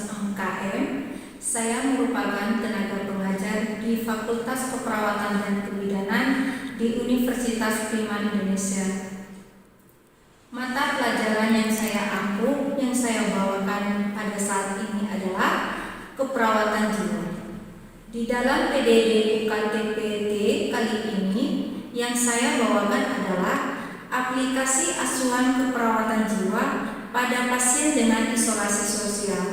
MKM. Saya merupakan tenaga pengajar di Fakultas Keperawatan dan Kebidanan di Universitas Prima Indonesia. Mata pelajaran yang saya ampuh, yang saya bawakan pada saat ini adalah keperawatan jiwa. Di dalam PDD UKT-PT kali ini, yang saya bawakan adalah aplikasi asuhan keperawatan jiwa pada pasien dengan isolasi sosial.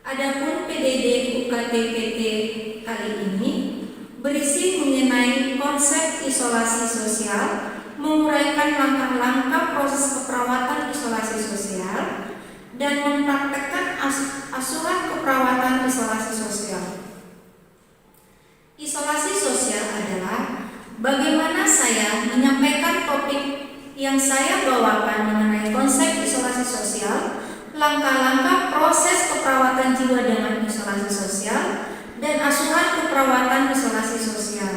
Adapun PDD UKT-PT kali ini berisi mengenai konsep isolasi sosial, menguraikan langkah-langkah proses keperawatan isolasi sosial, dan mempraktekkan asuhan keperawatan isolasi sosial. Isolasi sosial adalah bagaimana saya menyampaikan topik yang saya bawakan mengenai konsep isolasi sosial, langkah-langkah proses keperawatan jiwa dengan isolasi sosial, dan asuhan keperawatan isolasi sosial,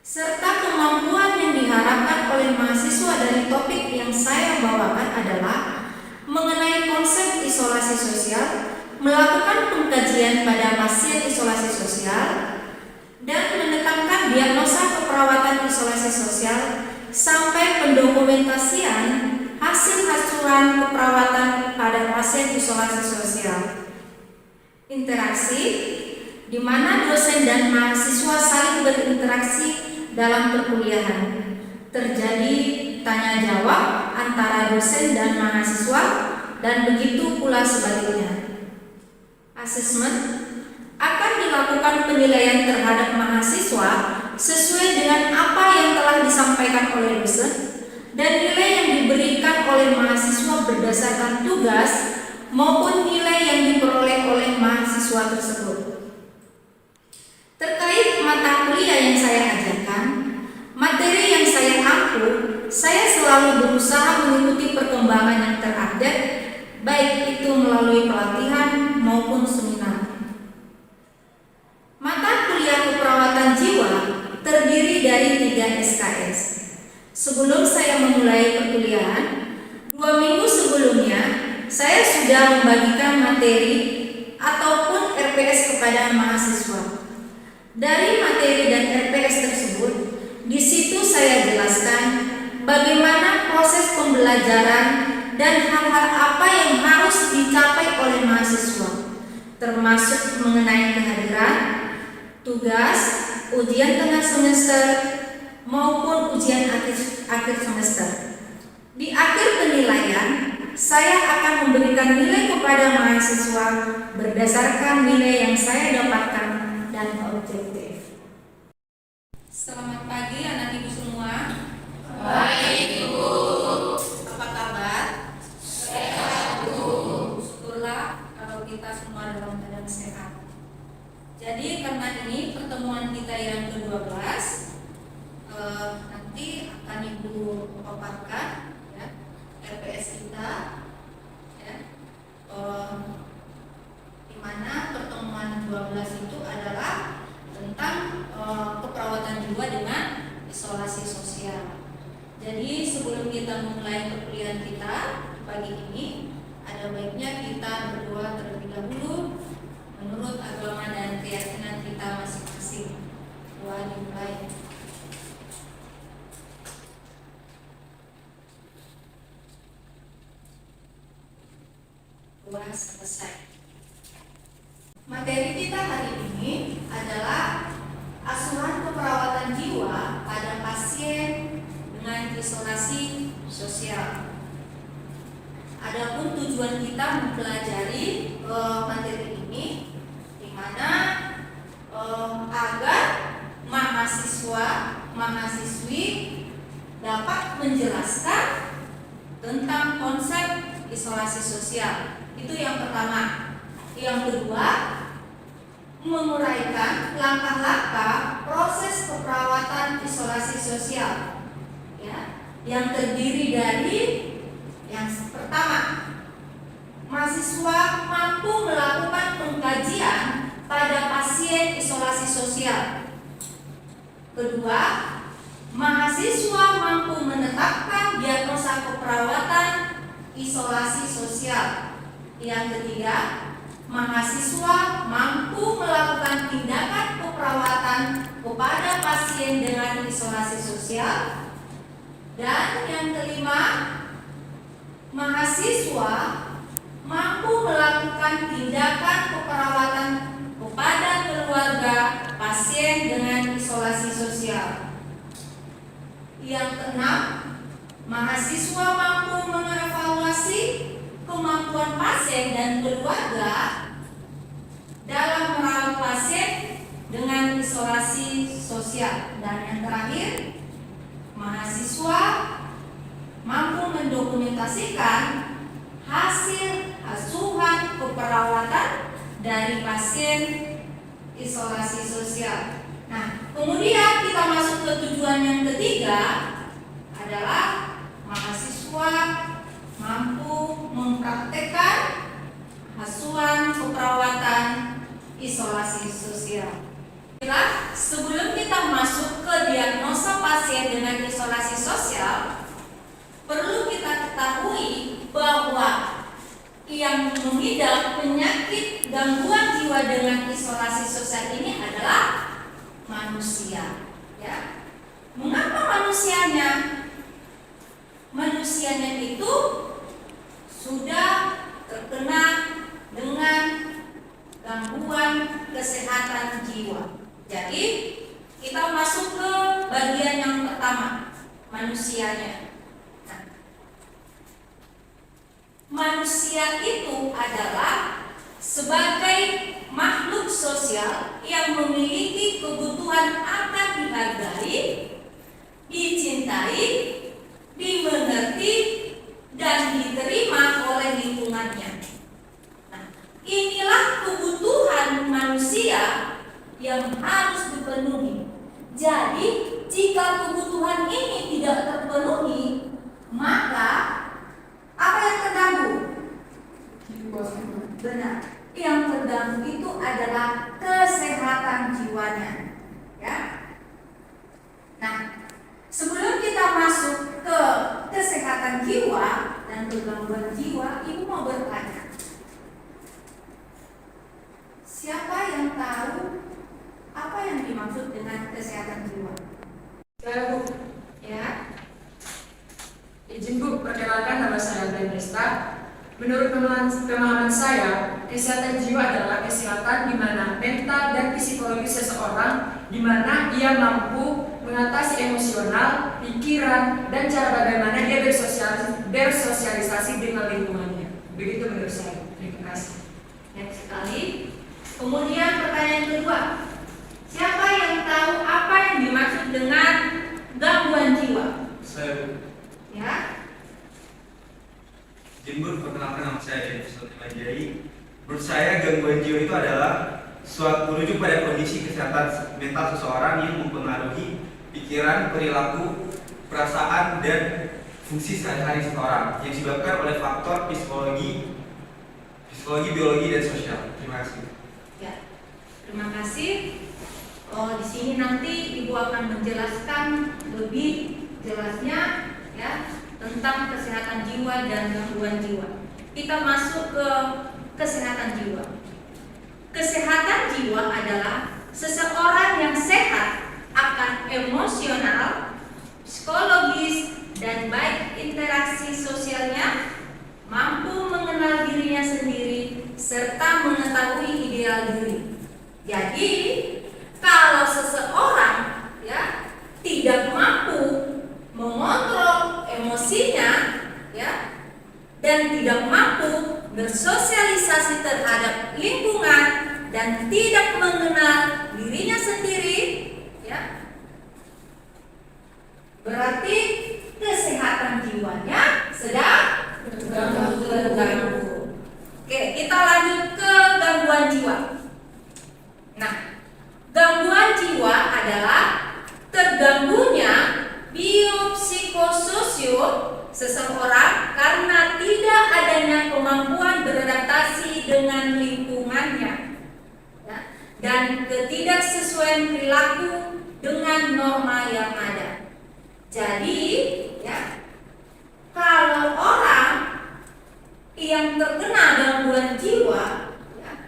serta kemampuan yang diharapkan oleh mahasiswa dari topik yang saya bawakan adalah mengenai konsep isolasi sosial, melakukan pengkajian pada pasien isolasi sosial, dan menetapkan diagnosa keperawatan isolasi sosial sampai pendokumentasian hasil asuhan keperawatan pada pasien isolasi sosial. Interaksi, di mana dosen dan mahasiswa saling berinteraksi dalam perkuliahan. Terjadi tanya jawab antara dosen dan mahasiswa, dan begitu pula sebaliknya. Asesmen, akan dilakukan penilaian terhadap mahasiswa sesuai dengan apa yang telah disampaikan oleh dosen, dan nilai yang diberikan oleh mahasiswa berdasarkan tugas maupun nilai yang diperoleh oleh mahasiswa tersebut. Terkait mata kuliah yang saya ajarkan, materi yang saya ampuh, saya selalu berusaha mengikuti perkembangan yang terupdate, baik itu melalui pelatihan maupun seminar. Mata kuliah keperawatan jiwa terdiri dari 3 SKS. Sebelum saya memulai perkuliahan, 2 minggu sebelumnya, saya sudah membagikan materi ataupun RPS kepada mahasiswa. Dari materi dan RPS tersebut, di situ saya jelaskan bagaimana proses pembelajaran dan hal-hal apa yang harus dicapai oleh mahasiswa, termasuk mengenai kehadiran, tugas, ujian tengah semester, maupun ujian akhir semester. Di akhir penilaian, saya akan memberikan nilai kepada mahasiswa berdasarkan nilai yang saya dapatkan dan objektif. Selamat pagi anak ibu semua. Baik Ibu. Apa kabar? Sehat Bu. Syukurlah kalau kita semua dalam keadaan sehat. Jadi karena ini pertemuan kita yang ke-12, nanti akan Ibu paparkan ya, RPS kita ya, di mana pertemuan 12 itu adalah tentang keperawatan jiwa dengan isolasi sosial. Jadi sebelum kita memulai perkuliahan kita pagi ini, ada baiknya kita berdoa terlebih dahulu menurut agama dan keyakinan kita masing-masing. Doa dimulai. Doa selesai. Materi kita hari ini adalah asuhan keperawatan jiwa pada pasien dengan isolasi sosial. Adapun tujuan kita mempelajari materi ini, di mana agar mahasiswi dapat menjelaskan tentang konsep isolasi sosial. Itu yang pertama. Yang kedua, menguraikan langkah-langkah proses keperawatan isolasi sosial ya, yang terdiri dari yang pertama, mahasiswa mampu melakukan pengkajian pada pasien isolasi sosial. Kedua, mahasiswa mampu menetapkan diagnosa keperawatan isolasi sosial. Yang ketiga, mahasiswa mampu melakukan tindakan keperawatan kepada pasien dengan isolasi sosial. Dan yang kelima, mahasiswa mampu melakukan tindakan keperawatan kepada keluarga pasien dengan isolasi sosial. Yang keenam, mahasiswa mampu mengevaluasi kemampuan pasien dan keluarga dalam merawat pasien dengan isolasi sosial. Dan yang terakhir, mahasiswa mampu mendokumentasikan hasil asuhan keperawatan dari pasien isolasi sosial. Nah, kemudian kita masuk ke tujuan yang ketiga adalah mahasiswa mampu mempraktekkan asuhan keperawatan isolasi sosial. Sebelum kita masuk ke diagnosa pasien dengan isolasi sosial, perlu kita ketahui bahwa yang mengidap penyakit gangguan jiwa dengan isolasi sosial ini adalah manusia. Ya. Mengapa manusianya? Manusianya itu sudah terkena dengan gangguan kesehatan jiwa. Jadi kita masuk ke bagian yang pertama, manusianya. Nah, manusia itu adalah sebagai makhluk sosial yang memiliki kebutuhan akan dihargai, dicintai, dimengerti, dan diterima oleh lingkungannya. Nah, inilah kebutuhan manusia yang harus dipenuhi. Jadi, jika kebutuhan ini tidak terpenuhi, maka apa yang terganggu? Benar. Yang terganggu itu adalah kesehatan jiwanya. Ya. Nah, sebelum kita masuk ke kesehatan jiwa dan kegangguan jiwa, Ibu mau bertanya. Siapa yang tahu apa yang dimaksud dengan kesehatan jiwa? Saya, Bu. Ya. Izin, Bu, perkenalkan nama saya Glenn Desta. Menurut pemahaman saya, kesehatan jiwa adalah kesehatan di mana mental dan psikologis seseorang, di mana ia mampu mengatasi emosional, pikiran, dan cara bagaimana dia bersosialisasi dengan lingkungannya. Begitu menurut saya. Terima kasih. Baik sekali. Kemudian pertanyaan kedua, siapa yang tahu apa yang dimaksud dengan gangguan jiwa? Saya, Bu. Ya. Jembur, perkenalkan nama saya Episode Majai. Menurut saya gangguan jiwa itu adalah suatu merujuk pada kondisi kesehatan mental seseorang yang mempengaruhi pikiran, perilaku, perasaan, dan fungsi sehari-hari seseorang yang disebabkan oleh faktor psikologi, biologi, dan sosial. Terima kasih. Ya. Terima kasih. Oh, di sini nanti Ibu akan menjelaskan lebih jelasnya ya tentang kesehatan jiwa dan gangguan jiwa. Kita masuk ke kesehatan jiwa. Kesehatan jiwa adalah seseorang yang sehat akan emosional, psikologis, dan baik interaksi sosialnya, mampu mengenal dirinya sendiri, serta mengetahui ideal diri. Jadi, kalau seseorang ya tidak mampu mengontrol emosinya ya dan tidak mampu bersosialisasi terhadap lingkungan dan tidak mengenal dirinya sendiri ya, berarti kesehatan jiwanya sedang terganggu. Oke, kita lanjut ke gangguan jiwa. Nah, gangguan jiwa adalah terganggunya biopsikososio seseorang karena tidak adanya kemampuan beradaptasi dengan lingkungannya ya, dan ketidaksesuaian perilaku dengan norma yang ada. Jadi ya, kalau orang yang terkena gangguan jiwa ya,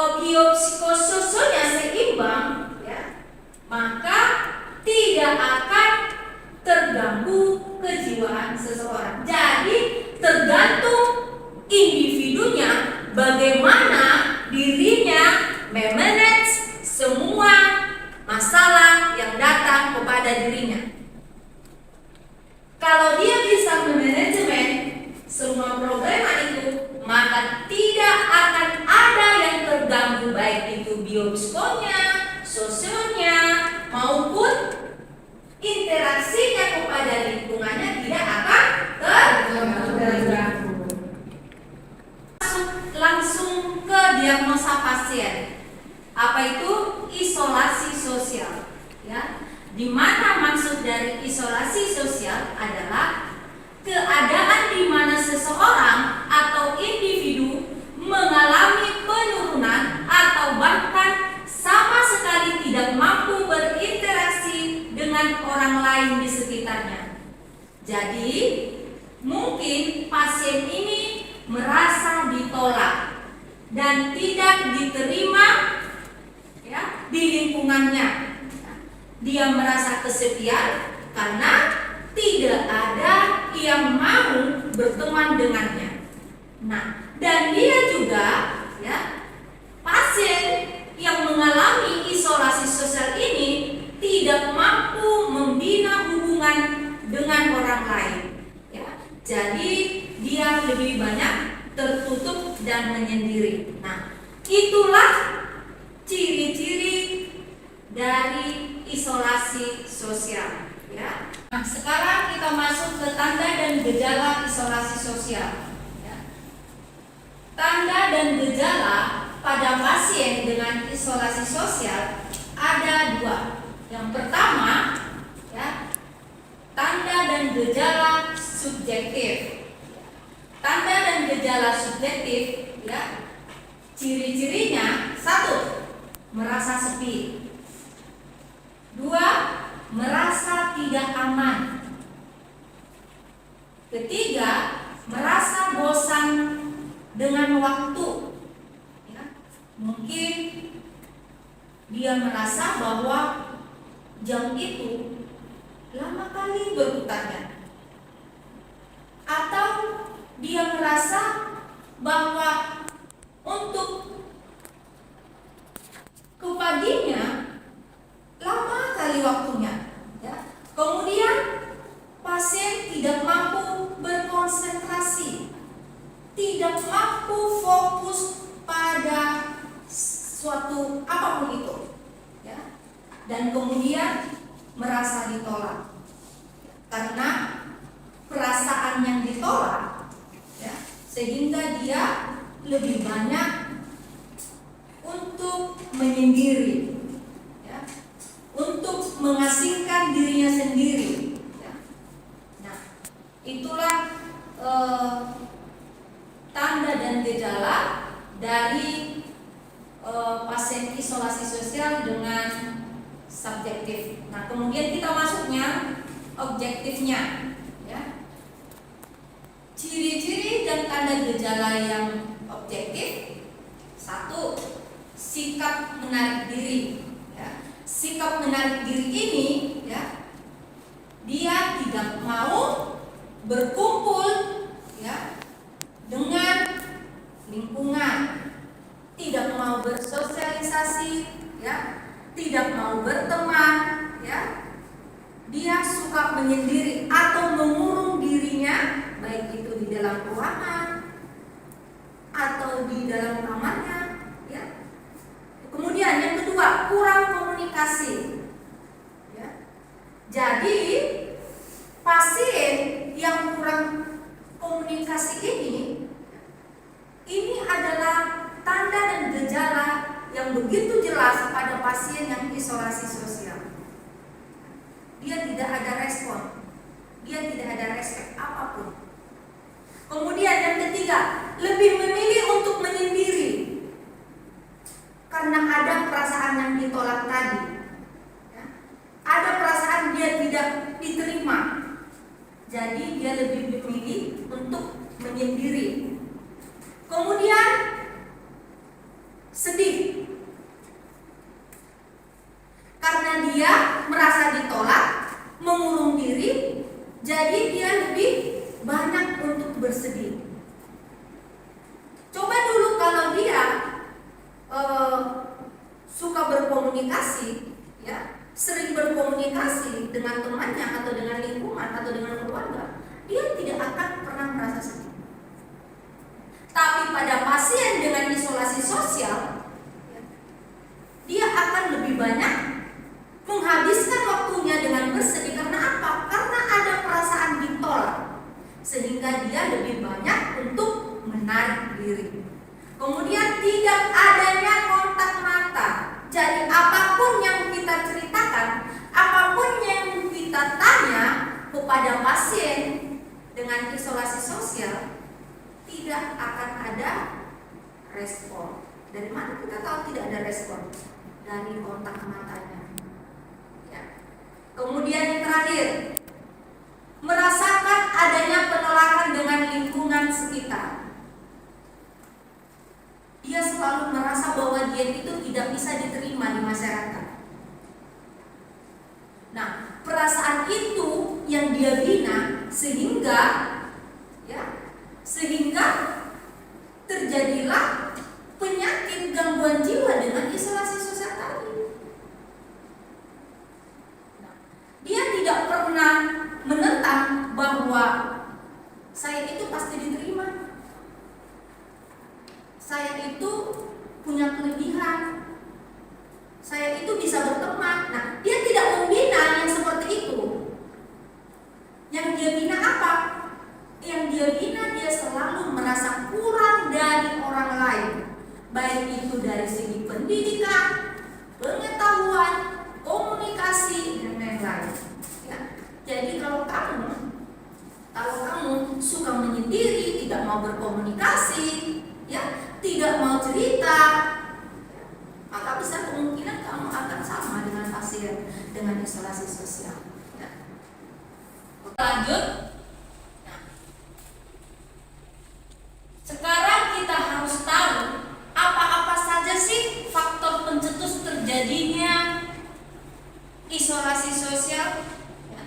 Kalau biopsikososialnya seimbang, ya, maka tidak akan terganggu kejiwaan seseorang. Jadi tergantung individunya bagaimana dirinya memanage semua masalah yang datang kepada dirinya. Kalau dia bisa memanajemen semua problema itu, maka tidak akan ada yang terganggu, baik itu biopsikonya, sosionya, maupun interaksinya kepada lingkungannya tidak akan terganggu. Langsung ke diagnosa pasien. Apa itu isolasi sosial? Ya, di mana maksud dari isolasi sosial adalah keadaan di mana seseorang atau individu mengalami penurunan atau bahkan sama sekali tidak mampu berinteraksi dengan orang lain di sekitarnya. Jadi, mungkin pasien ini merasa ditolak dan tidak diterima, ya, di lingkungannya. Dia merasa kesepian karena tidak ada yang mau berteman dengannya. Nah, dan dia juga, ya, pasien yang mengalami isolasi sosial ini tidak mampu membina hubungan dengan orang lain, ya. Jadi dia lebih banyak tertutup dan menyendiri. Nah, itulah ciri-ciri dari isolasi sosial, ya. Nah, sekarang kita masuk ke tanda dan gejala isolasi sosial, ya. Tanda dan gejala pada pasien dengan isolasi sosial ada dua. Yang pertama, ya, tanda dan gejala subjektif. Tanda dan gejala subjektif, ya, ciri-cirinya: 1. Merasa sepi. 2. Merasa tidak aman. 3. Merasa bosan dengan waktu, ya. Mungkin dia merasa bahwa jam itu lama kali berputarnya, atau dia merasa bahwa untuk ke paginya lama kali waktunya, ya. Kemudian pasien tidak mampu berkonsentrasi, tidak mampu fokus pada suatu apapun itu, ya. Dan kemudian merasa ditolak karena perasaan yang ditolak, ya, sehingga dia lebih banyak untuk menyendiri, ya, untuk mengasingkan dirinya sendiri, ya. Nah, itulah tanda dan gejala dari pasien isolasi sosial dengan subjektif. Nah, kemudian kita masuknya objektifnya, ya. Ciri-ciri dan tanda gejala yang objektif: 1. Sikap menarik diri, ya. Sikap menarik diri ini, ya, dia tidak mau berkumpul, ya, dengan lingkungan, tidak mau bersosialisasi, ya, tidak mau berteman, ya. Dia suka menyendiri atau mengurung dirinya, baik itu di dalam ruangan atau di dalam kamarnya, ya. Kemudian yang kedua, kurang komunikasi, ya. Jadi pasien yang kurang komunikasi ini adalah tanda dan gejala yang begitu jelas pada pasien yang isolasi sosial. Dia tidak ada respon, dia tidak ada respek apapun. Kemudian yang ketiga, lebih memilih untuk menyendiri karena ada perasaan yang ditolak tadi, ya. Ada perasaan dia tidak diterima, jadi dia lebih memilih untuk menyendiri. Kemudian sedih. Karena dia merasa ditolak, mengurung diri, jadi dia lebih banyak untuk bersedih. Coba dulu kalau dia suka berkomunikasi, ya, sering berkomunikasi dengan temannya atau dengan lingkungan atau dengan keluarga, dia tidak akan pernah merasa sedih. Tapi pada pasien dengan isolasi sosial, dia akan lebih banyak menghabiskan waktunya dengan bersedih. Karena apa? Karena ada perasaan ditolak, sehingga dia lebih banyak untuk menarik diri. Kemudian tidak adanya kontak mata. Jadi apapun yang kita ceritakan, apapun yang kita tanya kepada pasien dengan isolasi sosial, tidak akan ada respon. Dari mana kita tahu tidak ada respon? Dari kontak matanya. Ya. Kemudian yang terakhir, merasakan adanya penolakan dengan lingkungan sekitar. Dia selalu merasa bahwa dia itu tidak bisa diterima di masyarakat. Nah, perasaan itu yang dia bina sehingga terjadilah penyakit gangguan jiwa dengan isolasi sosial tadi. Nah, dia tidak pernah menentang bahwa saya itu pasti diterima, saya itu punya kelebihan, saya itu bisa berteman. Nah, dia tidak membina yang seperti itu. Yang dia bina apa? Yang dia bina, dia selalu merasa kurang dari orang lain, baik itu dari segi pendidikan, pengetahuan, komunikasi, dan lain-lain. Ya. Jadi kalau kamu suka menyendiri, tidak mau berkomunikasi, ya, tidak mau cerita, maka besar kemungkinan kamu akan sama dengan pasien dengan isolasi sosial. Ya. Lanjut. Nah, sekarang kita harus tahu apa-apa saja sih faktor pencetus terjadinya isolasi sosial. Ya.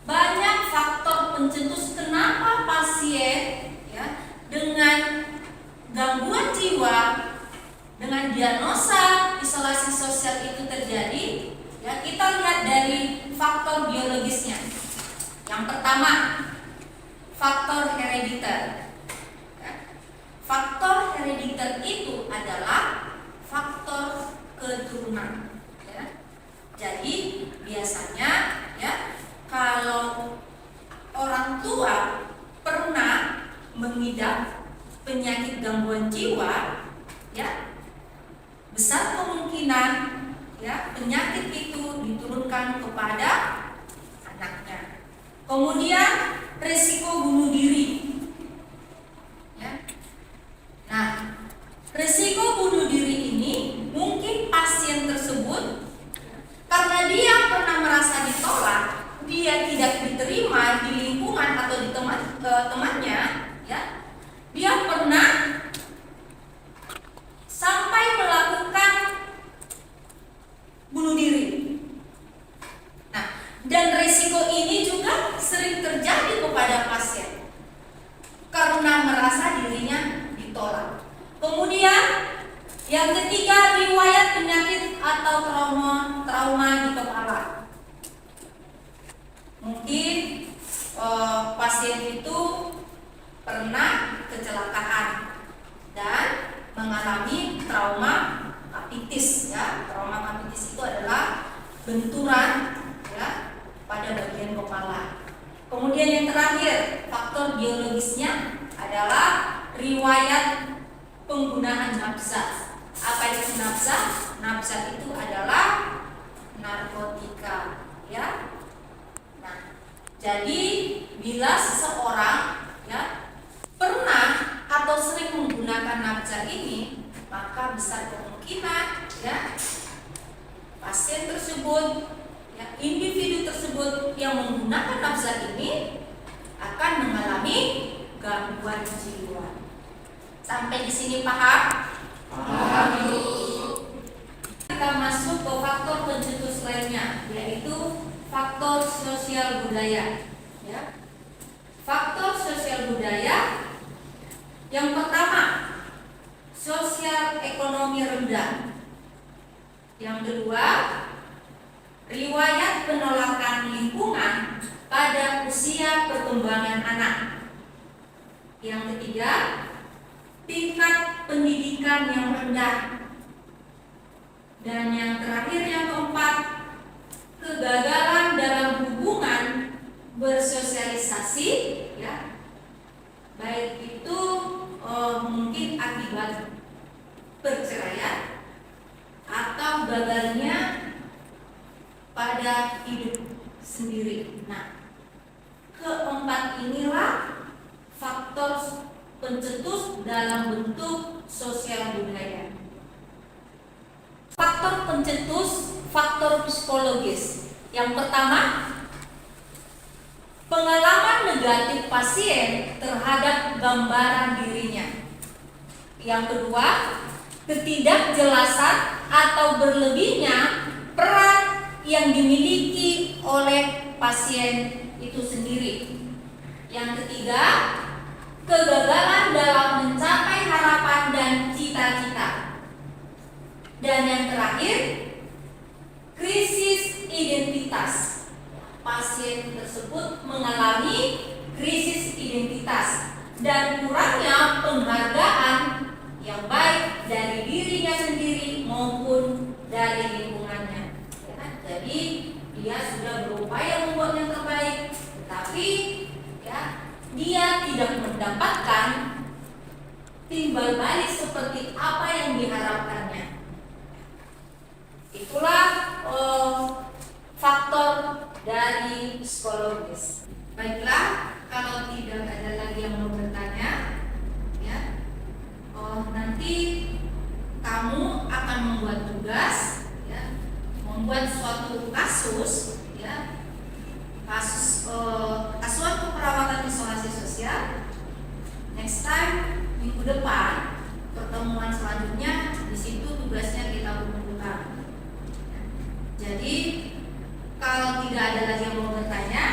Banyak faktor pencetus kenapa pasien, ya, dengan gangguan jiwa, dengan diagnosa isolasi sosial itu terjadi. Ya, kita lihat dari faktor biologisnya. Yang pertama, faktor herediter. Ya, faktor herediter itu adalah faktor keturunan. Ya. Jadi biasanya, ya, kalau orang tua pernah mengidap penyakit gangguan jiwa, ya, besar kemungkinan, ya, penyakit itu diturunkan kepada anaknya. Kemudian risiko bunuh diri. Ya. Nah, risiko bunuh diri ini mungkin pasien tersebut karena dia pernah merasa ditolak, dia tidak diterima di lingkungan atau di temannya, ya. Dia pernah sampai melakukan bunuh diri. Nah, dan risiko ini juga sering terjadi kepada pasien karena merasa dirinya ditolak. Kemudian yang ketiga, riwayat penyakit atau trauma di kepala. Mungkin pasien itu pernah kecelakaan dan mengalami trauma kapitis. Ya, trauma kapitis itu adalah benturan, ya, pada bagian kepala. Kemudian yang terakhir, faktor biologisnya adalah riwayat penggunaan nafsa. Apa itu nafsa? Nafsa itu adalah narkotika, ya. Nah, jadi bila seseorang, ya, pernah atau sering menggunakan nafsa ini, maka besar kemungkinan, ya, pasien tersebut, ya, individu tersebut yang menggunakan nafsa ini akan mengalami gangguan jiwa. Sampai di sini paham? Kita masuk ke faktor pencetus lainnya, yaitu faktor sosial budaya. Ya. Faktor sosial budaya yang pertama, sosial ekonomi rendah. Yang kedua, riwayat penolakan lingkungan pada usia perkembangan anak. Yang ketiga, tingkat pendidikan yang rendah. Dan yang terakhir, yang keempat, kegagalan dalam hubungan bersosialisasi, ya, baik itu mungkin akibat perceraian atau gagalnya pada hidup sendiri. Nah, keempat inilah faktor pencetus dalam bentuk sosial budaya. Faktor pencetus, faktor psikologis. Yang pertama, pengalaman negatif pasien terhadap gambaran dirinya. Yang kedua, ketidakjelasan atau berlebihnya peran yang dimiliki oleh pasien itu sendiri. Yang ketiga, kegagalan dalam mencapai harapan dan cita-cita. Dan yang terakhir, krisis identitas. Pasien tersebut mengalami krisis identitas dan kurangnya penghargaan yang baik dari dirinya sendiri maupun dari lingkungannya. Ya, jadi dia sudah berupaya membuat yang terbaik, tetapi ya, dia tidak mendapatkan timbal balik seperti apa yang diharapkannya. Itulah faktor dari psikologis. Baiklah, kalau tidak ada lagi yang mau bertanya, ya, nanti kamu akan membuat tugas, ya, membuat suatu kasus, ya, kasus asuhan keperawatan isolasi sosial. Next time, minggu depan, pertemuan selanjutnya, di situ tugasnya kita kumpulkan. Jadi kalau tidak ada lagi yang mau bertanya,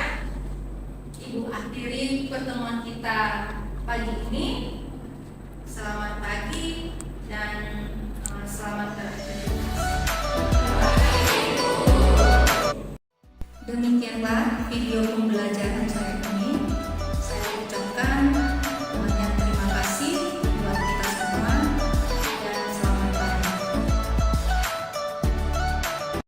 Ibu akhiri pertemuan kita pagi ini. Selamat pagi dan selamat beraktivitas. Demikianlah video pembelajaran